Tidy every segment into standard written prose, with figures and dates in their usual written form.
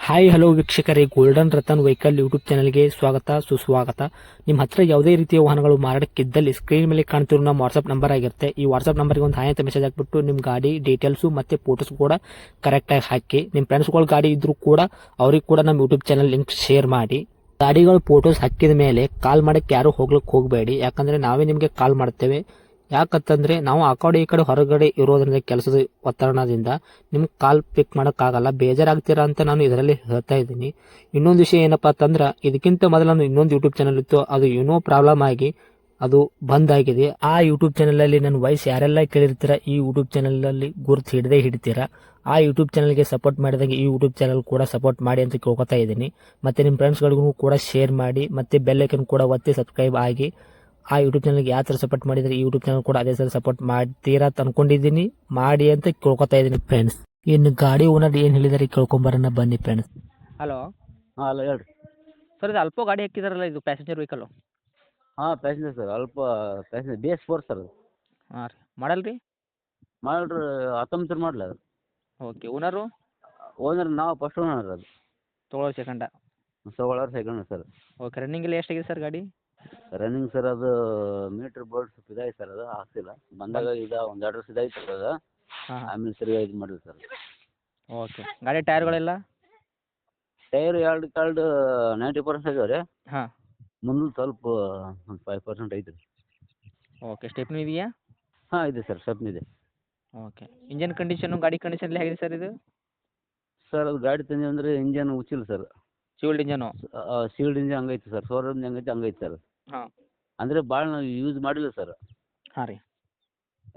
Hi hello ವೀಕ್ಷಕರೇ, golden Ratan vehicle YouTube ಚಾನಲ್ಗೆ ಸ್ವಾಗತ ಸುಸ್ವಾಗತ. ನಿಮ್ಮ ಹತ್ರ ಯಾವುದೇ ರೀತಿಯ ವಾಹನಗಳು ಮಾರಾಟಕ್ಕಿದ್ದಲ್ಲಿ ಸ್ಕ್ರೀನ್ ಮೇಲೆ ಕಾಣ್ತಿರೋ ನಮ್ಮ ವಾಟ್ಸ್ಆಪ್ ನಂಬರ್ ಆಗಿರುತ್ತೆ. ಈ ವಾಟ್ಸ್ಆಪ್ ನಂಬರ್ಗೆ ಒಂದು ಹಾಯ್ ಅಂತ ಮೆಸೇಜ್ ಹಾಕ್ಬಿಟ್ಟು ನಿಮ್ಮ ಗಾಡಿ ಡೀಟೇಲ್ಸು ಮತ್ತೆ ಫೋಟೋಸ್ ಕೂಡ ಕರೆಕ್ಟಾಗಿ ಹಾಕಿ. ನಿಮ್ಮ ಫ್ರೆಂಡ್ಸ್ಗಳ ಗಾಡಿ ಇದ್ರೂ ಕೂಡ ಅವ್ರಿಗೆ ಕೂಡ ನಮ್ಮ ಯೂಟ್ಯೂಬ್ ಚಾನಲ್ ಲಿಂಕ್ ಶೇರ್ ಮಾಡಿ. ಗಾಡಿಗಳು ಫೋಟೋಸ್ ಹಾಕಿದ ಮೇಲೆ ಕಾಲ್ ಮಾಡಕ್ಕೆ ಯಾರು ಹೋಗ್ಲಿಕ್ಕೆ ಹೋಗಬೇಡಿ, ಯಾಕಂದ್ರೆ ನಾವೇ ನಿಮಗೆ ಕಾಲ್ ಮಾಡ್ತೇವೆ. ಯಾಕಂತಂದ್ರೆ ನಾವು ಆ ಕಡೆ ಈ ಕಡೆ ಹೊರಗಡೆ ಇರೋದ್ರಿಂದ ಕೆಲಸದ ಒತ್ತಡದಿಂದ ನಿಮ್ಗೆ ಕಾಲ್ ಪಿಕ್ ಮಾಡೋಕ್ಕಾಗಲ್ಲ, ಬೇಜಾರಾಗ್ತೀರಾ ಅಂತ ನಾನು ಇದರಲ್ಲಿ ಹೇಳ್ತಾ ಇದ್ದೀನಿ. ಇನ್ನೊಂದು ವಿಷಯ ಏನಪ್ಪಾ ಅಂತಂದ್ರೆ, ಇದಕ್ಕಿಂತ ಮೊದಲು ನಾನು ಇನ್ನೊಂದು ಯೂಟ್ಯೂಬ್ ಚಾನಲ್ ಇತ್ತು, ಅದು ಏನೋ ಪ್ರಾಬ್ಲಮ್ ಆಗಿ ಅದು ಬಂದ್ ಆಗಿದೆ. ಆ ಯೂಟ್ಯೂಬ್ ಚಾನಲ್ ಅಲ್ಲಿ ನನ್ನ ವಾಯ್ಸ್ ಯಾರೆಲ್ಲ ಕೇಳಿರ್ತೀರಾ, ಈ ಯೂಟ್ಯೂಬ್ ಚಾನಲ್ ಅಲ್ಲಿ ಗುರುತು ಹಿಡದೇ ಹಿಡಿತೀರಾ. ಆ ಯೂಟ್ಯೂಬ್ ಚಾನಲ್ಗೆ ಸಪೋರ್ಟ್ ಮಾಡಿದಾಗ ಈ ಯೂಟ್ಯೂಬ್ ಚಾನಲ್ ಕೂಡ ಸಪೋರ್ಟ್ ಮಾಡಿ ಅಂತ ಕೇಳ್ಕೊತಾ ಇದ್ದೀನಿ. ಮತ್ತೆ ನಿಮ್ಮ ಫ್ರೆಂಡ್ಸ್ಗಳಿಗೂ ಕೂಡ ಶೇರ್ ಮಾಡಿ, ಮತ್ತೆ ಬೆಲ್ ಐಕನ್ ಕೂಡ ಒತ್ತಿ ಸಬ್ಸ್ಕ್ರೈಬ್ ಆಗಿ. ಆ ಯೂಟ್ಯೂಬ್ ಚಾನಲ್ಗೆ ಯಾವ ಥರ ಸಪೋರ್ಟ್ ಮಾಡಿದರೆ ಈ ಯೂಟ್ಯೂಬ್ ಚಾನಲ್ ಕೂಡ ಅದೇ ಥರ ಸಪೋರ್ಟ್ ಮಾಡ್ತೀರಾ ಅಂತ ಅನ್ಕೊಂಡಿದ್ದೀನಿ. ಮಾಡಿ ಅಂತ ಕೇಳ್ಕೊತಾ ಇದ್ದೀನಿ ಫ್ರೆಂಡ್ಸ್. ಇನ್ನು ಗಾಡಿ ಓನರ್ ಏನು ಹೇಳಿದಾರೆ ಕೇಳ್ಕೊಂಬರೋಣ ಬನ್ನಿ ಫ್ರೆಂಡ್ಸ್. ಹಲೋ ಹಾಂ ಹಲೋ ಹೇಳ್ರಿ. ಸರ್, ಇದು ಅಲ್ಪೋ ಗಾಡಿ ಹಾಕಿದಾರಲ್ಲ, ಇದು ಪ್ಯಾಸೆಂಜರ್ ವೆಹಿಕಲ್ಲು? ಹಾಂ ಪ್ಯಾಸೆಂಜರ್ ಸರ್, ಅಲ್ಪ ಪ್ಯಾಸೆಂಜರ್ BS4 ಸರ್ ಅದು. ಹಾಂ ರೀ. ಮಾಡಲ್ ರೀ? ಮಾಡ್ರಿ 19 ಮಾಡಲ ಅದು. ಓಕೆ. ಓನರು? ಓನರ್ ನಾವು ಫಸ್ಟ್ ಓನರ್ ಅದು. ತೊಗೊಳ್ಳೋ ಸೆಕೆಂಡ? ತಗೊಳ್ಳೋರು ಸೆಕೆಂಡ್ ಸರ್. ಓಕೆ. ರನ್ನಿಂಗ್ ಎಲ್ಲ ಎಷ್ಟಾಗಿದೆ ಸರ್ ಗಾಡಿ? ರನ್ನಿಂಗ್ ಸರ್ ಅದು ಮೀಟ್ರ್ ಬೋರ್ಡ್ ಸ್ವಲ್ಪ ಇದಾಯ್ತು ಸರ್, ಅದು ಹಾಕ್ಸಿಲ್ಲ ಬಂದಾಗ ಒಂದು 2 ವರ್ಷ ಇದಾಯ್ತು ಸರ್ ಅದು. ಹಾಂ. ಆಮೇಲೆ ಸರಿ ಇದು ಮಾಡಿಲ್ಲ ಸರ್. ಓಕೆ. ಗಾಡಿ ಟೈರ್ಗಳೆಲ್ಲ? ಟೈರ್ ಎರಡು 90% ಆಗ್ಯಾವ ರೀ. ಹಾಂ. ಮುಂದೆ ಸ್ವಲ್ಪ ಒಂದು 5% ಐತೆ ರೀ. ಓಕೆ. ಸ್ಟೆಪ್ನಿ ಇದೆಯಾ? ಹಾಂ ಇದೆ ಸರ್, ಸ್ಟೆಪ್ನಿ ಇದೆ. ಓಕೆ. ಇಂಜನ್ ಕಂಡೀಷನು, ಗಾಡಿ ಕಂಡೀಷನ್ ಎಲ್ಲ ಹೇಗಿದೆ ಸರ್ ಇದು? ಸರ್ ಅದು ಗಾಡಿ ತಂದಿ ಅಂದರೆ ಇಂಜನ್ ಉಚ್ಚಿಲ್ಲ ಸರ್. ಸಿವಿಲ್ಡ್ ಇಂಜನು? ಸೀಲ್ಡ್ ಇಂಜನ್ ಹಂಗೈತೆ ಸರ್, ಶೋರೂಮ್ ಹೆಂಗೈತೆ ಹಂಗೈತೆ ಸರ್. ಹಾಂ. ಅಂದರೆ ಭಾಳ ನಾವು ಯೂಸ್ ಮಾಡಿಲ್ಲ ಸರ್. ಹಾಂ ರೀ.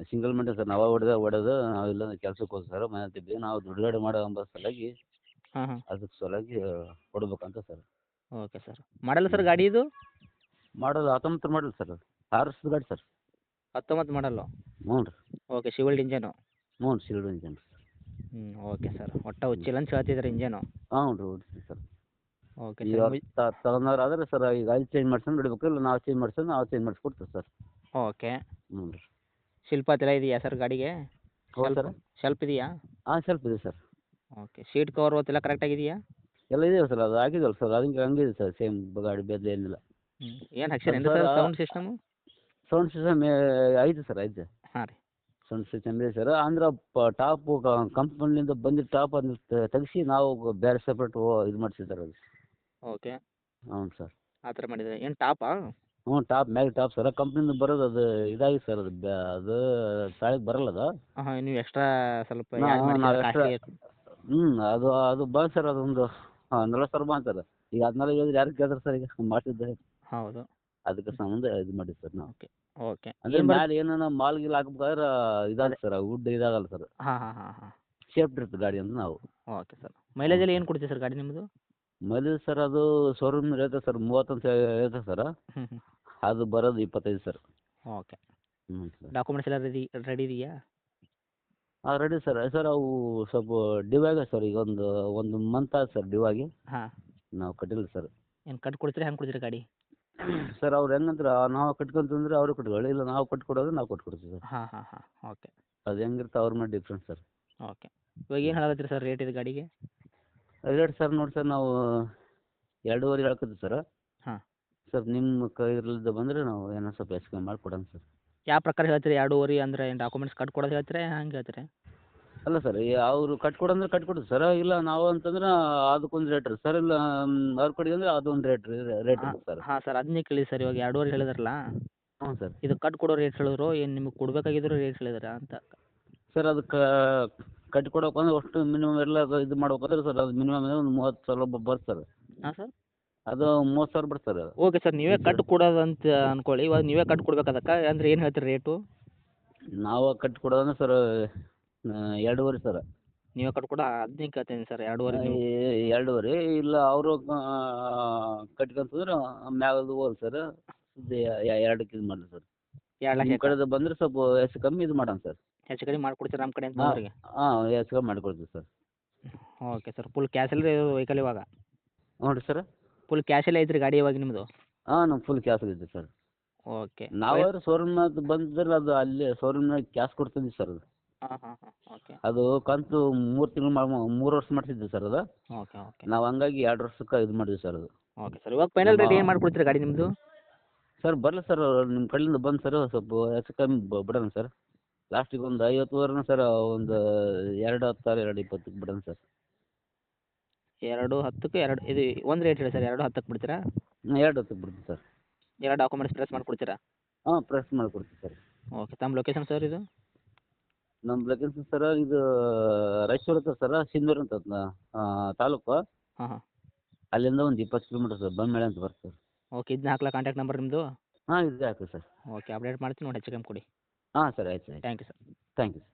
ಸಿಂಗಲ್ ಮಂಟೆ ಸರ್, ನಾವೇ ಹೊಡೆದು ನಾವು ಇಲ್ಲಾಂದ್ರೆ ಕೆಲ್ಸಕ್ಕೆ ಹೋಗಿ ಸರ್, ಮನೆ ತಿರ್ಗಿ ನಾವು ದುಡ್ಡುಗಾಡಿ ಮಾಡೋ ಎಂಬ ಸಲುವಾಗಿ ಹಾಂ ಹಾಂ. ಅದಕ್ಕೆ ಸಲುವಾಗಿ ಕೊಡ್ಬೇಕಂತ ಸರ್. Okay sir. ಮಾಡಲ್ಲ ಸರ್ ಗಾಡಿ ಇದು? ಮಾಡೋದು 19 ಮಾಡಲ್ ಸರ್, 6 ವರ್ಷದ ಗಾಡಿ ಸರ್. 19 ಮಾಡಲ್ಲು? ಹ್ಞೂ ರೀ. ಓಕೆ. ಸಿವಿಲ್ಡ್ ಇಂಜನು? ಹ್ಞೂ ರೀ, ಸೀಲ್ಡ್ ಇಂಜನ್. Okay sir. ಒಟ್ಟು ಉಚ್ಚಿಲ್ಲ ಅಂತ ಹೇಳ್ತಿದ್ದಾರೆ ಇಂಜನು? ಹ್ಞೂ ರೀ, ಹೊಡಿಸ್ತೀವಿ ಸರ್. ಓಕೆ ಈಗ ಸರ್. ತಗೊಂಡವ್ರು ಆದರೆ ಸರ್ ಈಗ ಆಯಿಲ್ ಚೇಂಜ್ ಮಾಡ್ಸ್ಕೊಂಡು ಬಿಡ್ಬೇಕು, ಇಲ್ಲ ನಾವು ಚೇಂಜ್ ಮಾಡಿಸ್ಕೊಡ್ತೀವಿ ಸರ್. ಓಕೆ. ಹ್ಞೂ ರೀ. ಶಿಲ್ಪ ಎಲ್ಲ ಇದೆಯಾ ಸರ್ ಗಾಡಿಗೆ? ಹೌದು ಸರ್. ಶೆಲ್ಫ್ ಇದೆಯಾ? ಹಾಂ ಸ್ವಲ್ಪ ಇದೆ ಸರ್. ಓಕೆ. ಸೀಟ್ ಕವರ್ ಎಲ್ಲ ಕರೆಕ್ಟಾಗಿದೆಯಾ? ಎಲ್ಲ ಇದೆಯಲ್ಲ ಸರ್, ಅದು ಹಾಕಿದಲ್ಲ ಸರ್, ಅದಕ್ಕೆ ಹಂಗಿದೆ ಸರ್, ಸೇಮ್ ಗಾಡಿ ಬೇರೆ ಏನಿಲ್ಲ. ಏನು ಹಾಕ್ಸಿರೇನು sir sound system? Sound system ಐತೆ ಸರ್, ಐತೆ. ಹಾಂ ರೀ. ಸೌಂಡ್ ಸಿಸ್ಟಮ್ ಇದೆ ಸರ್, ಅಂದ್ರೆ ಟಾಪು ಕಂಪ್ನಿಯಿಂದ ಬಂದಿದ್ದ ಟಾಪ್ ಅದನ್ನ ತೆಗಿಸಿ ನಾವು ಬೇರೆ ಸಪ್ರೇಟ್ ಇದು ಮಾಡಿಸಿದ್ದಾರೆ ಅದು. ಓಕೆ. ಹ್ಞೂ ಸರ್. ಆ ಥರ ಮಾಡಿದ್ದಾರೆ. ಏನು ಟಾಪಾ? ಹ್ಞೂ ಮ್ಯಾಗ ಟಾಪ್ ಸರ್, ಕಂಪ್ನಿಯಿಂದ ಬರೋದು ಅದು ಇದಾಗಿ ಸರ್, ಅದು ತಾಳಿಗೆ ಬರಲ್ಲ ಅದು. ಹಾಂ. ನೀವು ಎಕ್ಸ್ಟ್ರಾ ಸ್ವಲ್ಪ ನಾವು ಅದು ಬಂದು ಸರ್, ಅದೊಂದು 40,000 ಬಂತು ಸರ್. ಈಗ ಅದನ್ನೆಲ್ಲ ಹೇಳಿದ್ರೆ ಯಾರು ಕೇಳ್ತಾರೆ ಸರ್, ಈಗ ಮಾಡಿಸಿದ್ದೆ. ಹೌದು. ಅದಕ್ಕೆ ಸಂಬಂಧ ಇದು ಮಾಡಿದ್ದು ಸರ್ ನಾವು. ಓಕೆ. ಓಕೆ. ಅಂದರೆ ಮ್ಯಾಲೆ ಏನಾನ ಮಾಲ್ ಗೀಲ್ ಹಾಕ್ಬೇಕಾದ್ರೆ ಇದಾಗಲ್ಲ ಸರ್, ವುಡ್ ಇದಾಗಲ್ಲ ಸರ್, ಹಾಂ ಹಾಂ ಹಾಂ ಹಾಂ. ಸೇಫ್ಟಿ ಇರ್ತದೆ ಗಾಡಿ ಅಂತ ನಾವು. Okay sir. ಮೈಲೇಜ್ ಎಲ್ಲ ಏನು ಕೊಡ್ತೀವಿ ಸರ್ ಗಾಡಿ ನಿಮ್ಮದು? ಮೈಲೇಜ್ ಸರ್ ಅದು ಶೋರೂಮ್ ಹೇಳ್ತದೆ ಸರ್, 30 ಅಂತ ಹೇಳ್ತದೆ ಸರ್. ಹ್ಞೂ ಹ್ಞೂ. ಅದು ಬರೋದು 25 ಸರ್. ಓಕೆ. ಹ್ಞೂ ಸರ್. ಡಾಕ್ಯುಮೆಂಟ್ಸ್ ಎಲ್ಲ ರೆಡಿ ಇದೆಯಾ? ಹಾಂ ರೆಡಿ ಸರ್. ಸರ್ ಅವು ಸ್ವಲ್ಪ ಡ್ಯೂ ಆಗಿದೆ ಸರ್, ಈಗ ಒಂದು ಮಂತ್ ಆಯ್ತು ಸರ್ ಡ್ಯೂ ಆಗಿ. ಹಾಂ. ನಾವು ಕಟ್ಟಿಲ್ಲ ಸರ್. ಏನು ಕಟ್ಟಿ ಕೊಡ್ತೀರಾ, ಹೆಂಗೆ ಕೊಡ್ತೀರಾ ಗಾಡಿ? ಸರ್ ಅವ್ರು ಹೆಂಗಂದ್ರೆ ನಾವು ಕಟ್ಕೊಂತಂದ್ರೆ ಅವರು ಕಟ್ಕೊಳ್ಳಿ, ಇಲ್ಲ ನಾವು ಕಟ್ಕೊಡೋದು ನಾವು ಕೊಟ್ಕೊಡ್ತೀವಿ ಸರ್. ಹಾಂ ಹಾಂ ಹಾಂ. ಓಕೆ. ಅದು ಹೆಂಗಿರುತ್ತೆ ಅವ್ರ ಮೇಲೆ ಡಿಫ್ರೆನ್ಸ್ ಸರ್. ಓಕೆ. ಇವಾಗ ಏನು ಹೇಳಕತ್ತೀರಿ ಸರ್ ರೇಟ್ ಇದು ಗಾಡಿಗೆ? ರೇಟ್ ಸರ್ ನೋಡಿ ಸರ್, ನಾವು 2.5 ಹೇಳ್ಕೊತೀವಿ ಸರ್. ಹಾಂ. ಸರ್ ನಿಮ್ಮ ಕೈಲಿಂದ ಬಂದರೆ ನಾವು ಏನೋ ಸ್ವಲ್ಪ ಹೆಚ್ಚು ಕಮ್ಮಿ ಮಾಡಿ ಕೊಡೋಣ ಸರ್. ಯಾವ ಪ್ರಕಾರ ಹೇಳ್ತೀರಿ? 2.5 ಅಂದರೆ ಏನು ಡಾಕ್ಯುಮೆಂಟ್ಸ್ ಕಟ್ಕೊಡೋದು ಹೇಳ್ತೀರಾ, ಹಂಗೆ ಹೇಳ್ತೀರಾ? ಅಲ್ಲ ಸರ್, ಅವರು ಕಟ್ಕೊಡಂದ್ರೆ ಕಟ್ಕೊಡ್ತೀವಿ ಸರ್, ಇಲ್ಲ ನಾವು ಅಂತಂದ್ರೆ ಅದಕ್ಕೊಂದು ರೇಟ್ ರೀ ಸರ್, ಇಲ್ಲ ಅವ್ರು ಕೊಡಿದ್ರೆ ಅದೊಂದು ರೇಟ್ ಇರುತ್ತೆ ಸರ್. ಹಾಂ ಸರ್, ಅದನ್ನೇ ಕೇಳಿ ಸರ್. ಇವಾಗ 2.5 ಹೇಳಿದ್ರಲ್ಲ, ಹ್ಞೂ ಸರ್. ಇದು ಕಟ್ಕೊಡೋ ರೇಟ್ ಹೇಳಿದ್ರು, ಏನು ನಿಮಗೆ ಕೊಡಬೇಕಾಗಿದ್ರು ರೇಟ್ ಹೇಳಿದ್ರಾ ಅಂತ? ಸರ್ ಅದಕ್ಕೆ ಕಟ್ಕೊಡೋಕೆ ಅಂದ್ರೆ ಅಷ್ಟು ಮಿನಿಮಮ್ ಎಲ್ಲ ಇದು ಮಾಡ್ಬೇಕಾದ್ರೆ ಸರ್, ಅದು ಮಿನಿಮಮ್ ಒಂದು 30,000 ಬರುತ್ತೆ ಸರ್. ಹಾಂ ಸರ್. ಅದು 30,000 ಬರುತ್ತೆ ಸರ್. ಓಕೆ ಸರ್, ನೀವೇ ಕಟ್ಕೊಡೋದು ಅಂತ ಅನ್ಕೊಳ್ಳಿ. ಇವಾಗ ನೀವೇ ಕಟ್ಕೊಡ್ಬೇಕು ಅದಕ್ಕೆ, ಅಂದ್ರೆ ಏನು ಹೇಳ್ತೀರಿ ರೇಟು? ನಾವು ಕಟ್ಕೊಡೋದಂದ್ರೆ ಸರ್ 2.5 ಸರ್. ನೀವೇ ಕಟ್ಕೊಡೋ ಅದನ್ನೇ ಕೇಳ್ತೀನಿ ಸರ್. 2.5 ನೀವು? 2.5 ಇಲ್ಲ ಅವರು ಕಟ್ಕೊಂತಂದ್ರೆ ಮ್ಯಾಗದು ಹೋಲ್ ಸರ್, 2ಕ್ಕೆ ಇದು ಮಾಡಲಿ ಸರ್. 2 ಲಕ್ಷ ನಿಮ್ಮ ಕಡೆದು ಬಂದರೆ ಸ್ವಲ್ಪ ಹೆಚ್ಚು ಕಮ್ಮಿ ಇದು ಮಾಡೋಣ ಸರ್. ಹೆಚ್ಚು ಕಡಿಮೆ ಮಾಡ್ಕೊಡ್ತೀರಾ ನಮ್ಮ ಕಡೆ ಅಂತ ಹಾಂ ಅವ್ರಿಗೆ? ಹಾಂ ಹೆಚ್ಚು ಕಮ್ಮಿ ಮಾಡಿಕೊಡ್ತೀವಿ ಸರ್. Okay sir. ಫುಲ್ ಕ್ಯಾಶಲ್ಲಿ ವೆಹಿಕಲ್ ಇವಾಗ? ಹ್ಞೂ ರೀ ಸರ್. ಫುಲ್ ಕ್ಯಾಶಲ್ಲೇ ಐತ್ರಿ ಗಾಡಿ ಇವಾಗ ನಿಮ್ಮದು? ಹಾಂ ನಮ್ಮ ಫುಲ್ ಕ್ಯಾಶ್ ಇದೆ ಸರ್. ಓಕೆ. ನಾವಾದ್ರೆ ಶೋರೂಮ್ನಾಗ ಬಂದಿದ್ರೆ ಅದು ಅಲ್ಲಿ ಶೋರೂಮ್ನಾಗ ಕ್ಯಾಶ್ ಕೊಡ್ತಿದ್ವಿ ಸರ್ ಅದು. ಹಾಂ ಹಾಂ ಹಾಂ ಓಕೆ ಅದು ಕಂತು 3 ತಿಂಗಳು 3 ವರ್ಷ ಮಾಡಿಸಿದ್ವಿ ಸರ್ ಅದು. ಓಕೆ ಓಕೆ ನಾವು ಹಂಗಾಗಿ 2 ವರ್ಷಕ್ಕೆ ಇದು ಮಾಡಿದ್ವಿ ಸರ್ ಅದು. ಓಕೆ ಸರ್ ಇವಾಗ ಫೈನಲ್ ರೇಟ್ ಏನು ಮಾಡ್ಕೊಡ್ತೀರಾ ಗಾಡಿ ನಿಮ್ಮದು? ಸರ್ ಬರಲಿ ಸರ್ ನಿಮ್ಮ ಕಡೆಯಿಂದ ಬಂದು ಸರ್ ಸ್ವಲ್ಪ ಹೆಚ್ಚು ಕಮ್ಮಿ ಬಿಡೋಣ ಸರ್. ಲಾಸ್ಟಿಗೆ ಒಂದು 50 ವರೆನ ಸರ್, ಒಂದು 2.10 2.20ಕ್ಕೆ ಬಿಡೋಣ ಸರ್. 2.10ಕ್ಕೆ ಇದು ಒಂದು ರೇಟ್ ಹೇಳಿ ಸರ್, 2.10ಕ್ಕೆ ಬಿಡ್ತೀರಾ? 2.10ಕ್ಕೆ ಬಿಡ್ತೀನಿ ಸರ್. ಎಲ್ಲ ಡಾಕ್ಯುಮೆಂಟ್ಸ್ ಪ್ರೆಸ್ ಮಾಡಿಕೊಡ್ತೀರಾ? ಹಾಂ, ಪ್ರೆಸ್ ಮಾಡಿಕೊಡ್ತೀನಿ ಸರ್. ಓಕೆ ತಮ್ಮ ಲೊಕೇಶನ್ ಸರ್ ಇದು? ನಮ್ಮ ಲೊಕೇಶನ್ ಸರ್ ಇದು ರಾಯಚೂರು ಹತ್ರ ಸರ್, ಸಿಂಧೂರು ಅಂತ ತಾಲೂಕು. ಹಾಂ ಹಾಂ ಅಲ್ಲಿಂದ ಒಂದು 20 ಕಿಲೋಮೀಟರ್ ಸರ್, ಬನ್ಮೇಳೆ ಅಂತ ಬರ್ತದೆ ಸರ್. ಓಕೆ ಇದನ್ನ ಹಾಕ್ಲಾ ಕಾಂಟ್ಯಾಕ್ಟ್ ನಂಬರ್ ನಿಮ್ಮದು? ಹಾಂ, ಇದೆ ಹಾಕಿ ಸರ್. ಓಕೆ ಅಪ್ಡೇಟ್ ಮಾಡ್ತೀನಿ ನೋಡಿ ಹೆಚ್ಚು ಕಮ್ಮಿ ಕೊಡಿ. ಹಾಂ ಸರ್, ಆಯ್ತು ಆಯ್ತು. Thank you sir. Thank you sir.